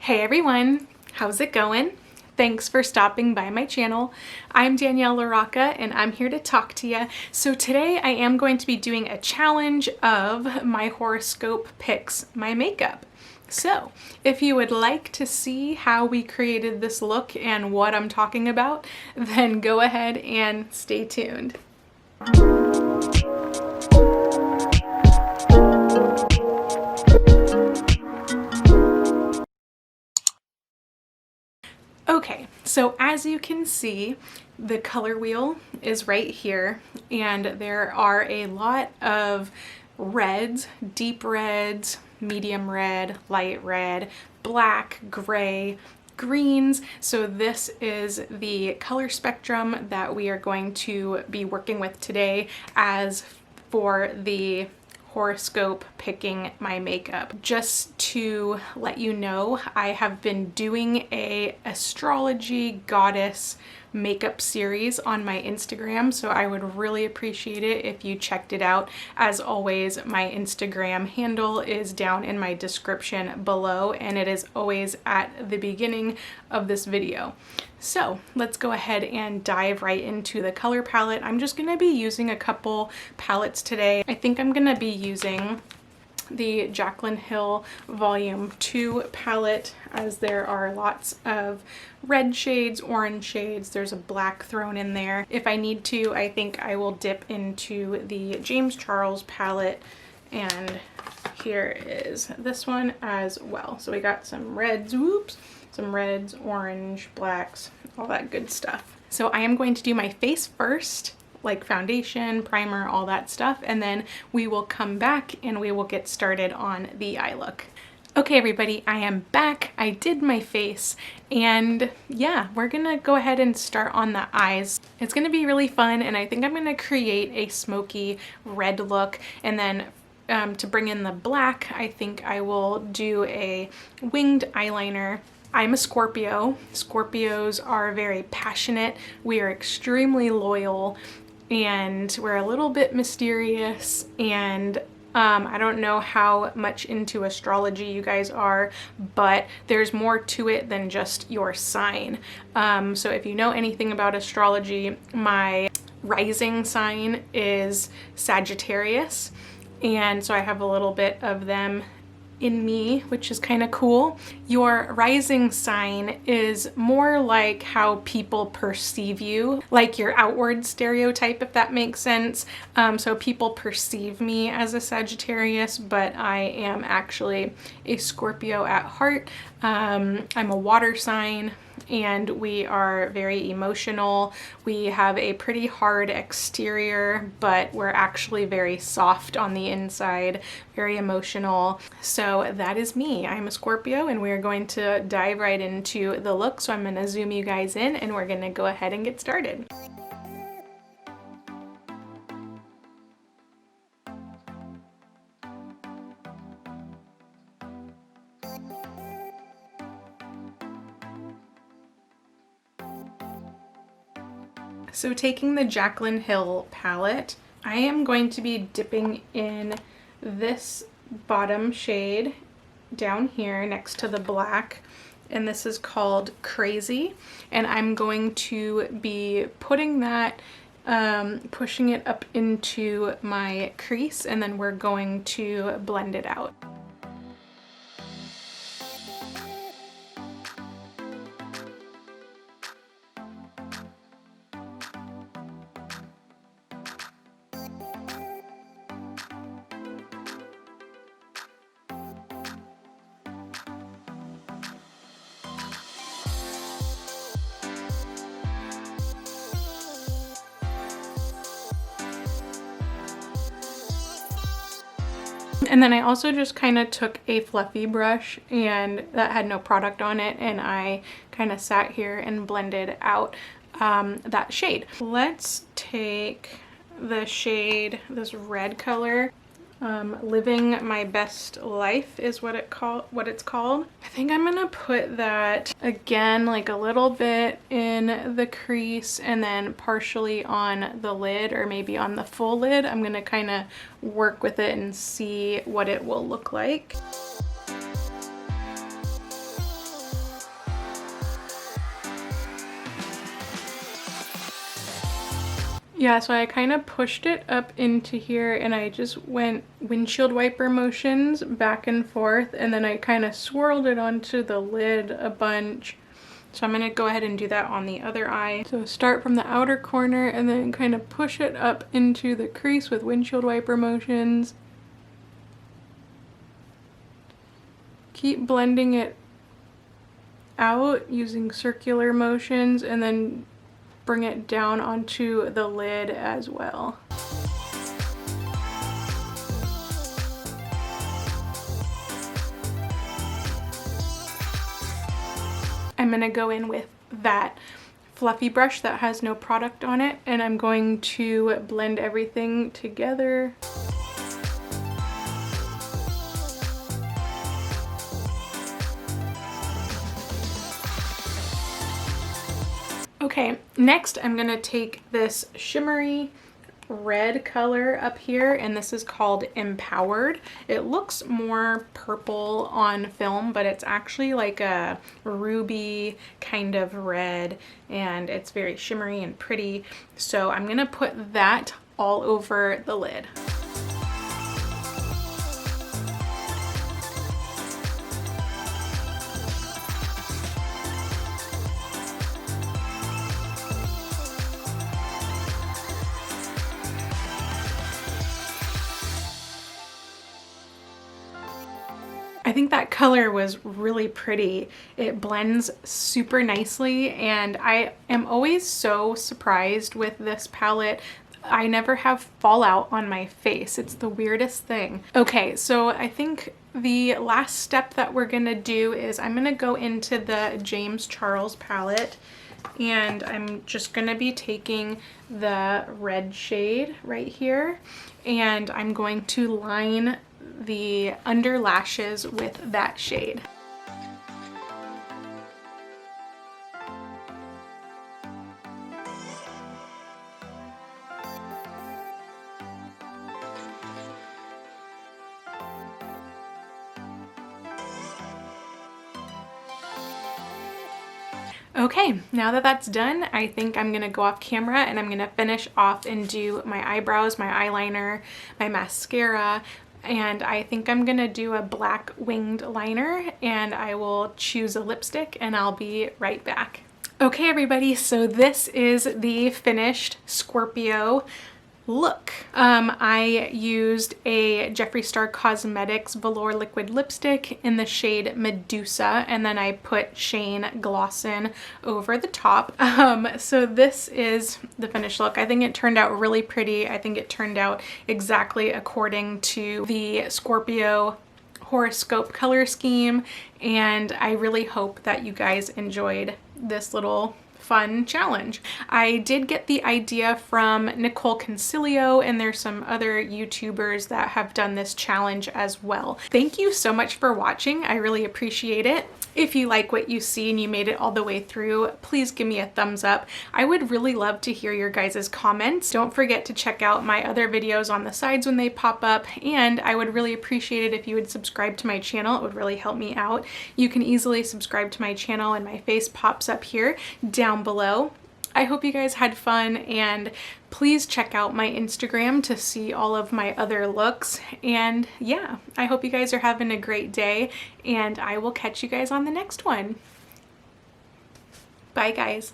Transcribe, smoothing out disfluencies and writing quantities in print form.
Hey everyone, how's it going? Thanks for stopping by my channel. I'm Danielle LaRocca and I'm here to talk to you. So today I am going to be doing a challenge of my horoscope picks my makeup. So if you would like to see how we created this look and what I'm talking about, then go ahead and stay tuned. Okay, so as you can see, the color wheel is right here, and there are a lot of reds, deep reds, medium red, light red, black, gray, greens. So this is the color spectrum that we are going to be working with today as for the horoscope picking my makeup. Just to let you know, I have been doing a astrology goddess makeup series on my Instagram, so I would really appreciate it if you checked it out. As always, my Instagram handle is down in my description below, and it is always at the beginning of this video. So let's go ahead and dive right into the color palette. I'm just going to be using a couple palettes today. I think I'm going to be using the Jaclyn Hill Volume 2 palette, as there are lots of red shades, orange shades, there's a black thrown in there. If I need to, I think I will dip into the James Charles palette, and here is this one as well. So we got some reds, some reds, orange, blacks, all that good stuff. So I am going to do my face first, like foundation, primer, all that stuff, and then we will come back and we will get started on the eye look. Okay everybody, I am back. I did my face, and yeah, we're gonna go ahead and start on the eyes. It's gonna be really fun, and I think I'm gonna create a smoky red look, and then to bring in the black, I think I will do a winged eyeliner. I'm a Scorpio. Scorpios are very passionate. We are extremely loyal, and we're a little bit mysterious, and I don't know how much into astrology you guys are, but there's more to it than just your sign. So if you know anything about astrology, my rising sign is Sagittarius, and so I have a little bit of them in me, which is kind of cool. Your rising sign is more like how people perceive you, like your outward stereotype, if that makes sense. So people perceive me as a Sagittarius, but I am actually a Scorpio at heart. I'm a water sign, and we are very emotional. We have a pretty hard exterior, but we're actually very soft on the inside, very emotional. So that is me. I'm a Scorpio, and we're going to dive right into the look. So I'm going to zoom you guys in, and we're going to go ahead and get started. So taking the Jaclyn Hill palette, I am going to be dipping in this bottom shade down here next to the black, and this is called Crazy, and I'm going to be putting that, pushing it up into my crease, and then we're going to blend it out. And then I also just kind of took a fluffy brush, and that had no product on it, and I kind of sat here and blended out that shade. Let's take the shade, this red color, Living My Best Life is what it's called. I think I'm gonna put that again, like a little bit in the crease and then partially on the lid, or maybe on the full lid. I'm gonna kind of work with it and see what it will look like. Yeah, so I kind of pushed it up into here and I just went windshield wiper motions back and forth, and then I kind of swirled it onto the lid a bunch. So I'm gonna go ahead and do that on the other eye. So start from the outer corner and then kind of push it up into the crease with windshield wiper motions. Keep blending it out using circular motions and then bring it down onto the lid as well. I'm gonna go in with that fluffy brush that has no product on it, and I'm going to blend everything together. Okay, next I'm gonna take this shimmery red color up here, and this is called Empowered. It looks more purple on film, but it's actually like a ruby kind of red, and it's very shimmery and pretty. So I'm gonna put that all over the lid. I think that color was really pretty. It blends super nicely, and I am always so surprised with this palette. I never have fallout on my face. It's the weirdest thing. Okay, so I think the last step that we're gonna do is I'm gonna go into the James Charles palette, and I'm just gonna be taking the red shade right here, and I'm going to line the under lashes with that shade. Okay, now that that's done, I think I'm gonna go off camera and I'm gonna finish off and do my eyebrows, my eyeliner, my mascara, and I think I'm gonna do a black winged liner, and I will choose a lipstick and I'll be right back. Okay everybody, so this is the finished Scorpio look. I used a Jeffree Star Cosmetics Velour Liquid Lipstick in the shade Medusa, and then I put Shane Glossin over the top. So this is the finished look. I think it turned out really pretty. I think it turned out exactly according to the Scorpio horoscope color scheme, and I really hope that you guys enjoyed this little fun challenge. I did get the idea from Nicole Concilio, and there's some other YouTubers that have done this challenge as well. Thank you so much for watching. I really appreciate it. If you like what you see and you made it all the way through, please give me a thumbs up. I would really love to hear your guys' comments. Don't forget to check out my other videos on the sides when they pop up, and I would really appreciate it if you would subscribe to my channel. It would really help me out. You can easily subscribe to my channel and my face pops up here down below. I hope you guys had fun, and please check out my Instagram to see all of my other looks. And yeah, I hope you guys are having a great day, and I will catch you guys on the next one. Bye guys.